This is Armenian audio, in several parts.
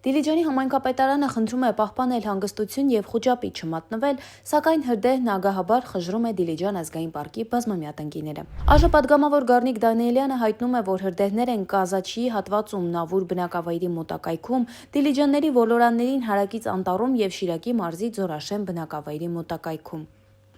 Դիլիջանի համայնքապետարանը խնդրում է պահպանել հանգստություն եւ խուճապի չմատնվել, սակայն հրդեհն ագահաբար խժռում է Դիլիջան ազգային պարկի բազմամյա տնկիները։ Պատգամավոր Գառնիկ Դանիելյանը հայտնում է, որ հրդեհներ են Կազաչի հատվածում Նավուր բնակավայրի մոտակայքում, Դիլիջանների ոլորաններին հարակից Անտառում եւ Շիրակի մարզի Ձորաշեն բնակավայրի մոտակայքում։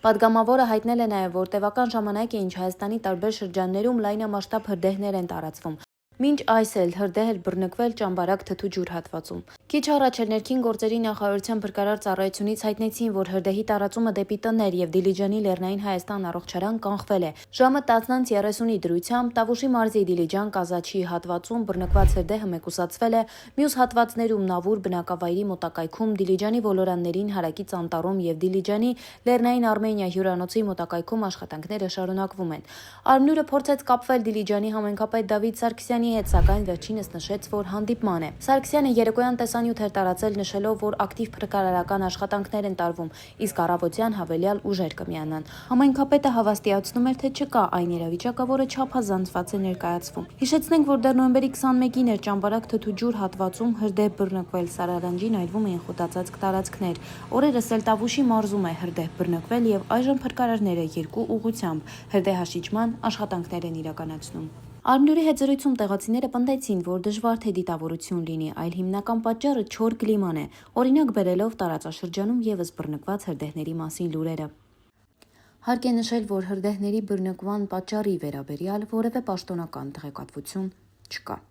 Պատգամավորը հայտնել է նաև, որ տևական ժամանակ է, ինչ Հայաստանի տարբեր շրջաններում լայնամասշտաբ հրդեհներ են տարածվում։ Մինչ այս էլ հրդեհ էր բռնկվել Ճամբարակ Թթու ջուր հատվածում։ Քիչ առաջ էլ ներքին գործերի նախարարության փրկարար ծառայությունից հայտնեցին, որ հրդեհի տարածումը դեպի տներ եւ Դիլիջանի Լեռնային Հայաստան առողջարան կանխվել է։ Ժամը 10:30-ի դրությամբ Տավուշի մարզի Դիլիջան Կազաչի հատվածում բռնկված հրդեհը մեկուսացվել է, մյուս հատվածներում Նավուր բնակավայրի մոտակայքում, Դիլիջանի ոլորաններին հարակից Անտառում եւ Դիլիջանի Լեռնային Արմենիա հյուրանոցի մոտակայքում աշխատանքները շարունակվում են։ Արմնուրը փորձեց կապվել Դիլիջանի համայնքապետ Դավիթ Սարգսյանի հետ, սակայն վերջինս նշեց, որ հանդիպման է։ Սարգսյանը երեկոյան տեսանյութ էր տարածել, նշելով, որ ակտիվ փրկարարական աշխատանքներ են տարվում, իսկ առավոտյան հավելյալ ուժեր կմիանան։ Համայնքապետը հավաստիացնում էր, թե չկա այն իրավիճակը, որը չափազանցված է ներկայացվում։ Հիշեցնենք, որ դեռ նոյեմբերի 21-ին էր Ճամբարակ Թթու ջուր հատվածում հրդեհ բռնկվել, Սարարանջին այրվում էին խոտածածկ տարածքներ։ Օրերս էլ Տավուշի մարզում է հրդեհ բռնկվել եւ այժմ փրկարարները երկու ուղղությամբ հրդեհաշիճման աշխատանքներ են իրականացնում։ Արմնուրի հետ զրույցում տեղացիները պնդեցին, որ դժվար թե դիտավորություն լինի, այլ հիմնական պատճառը չոր կլիման է, օրինակ բերելով տարածաշրջանում եւս բռնկված հրդեհների մասին լուրերը։ Հարկ է նշել, որ հրդեհների բռնկման պատճառի վերաբերյալ որևէ պաշտոնական տեղեկատվություն չկա։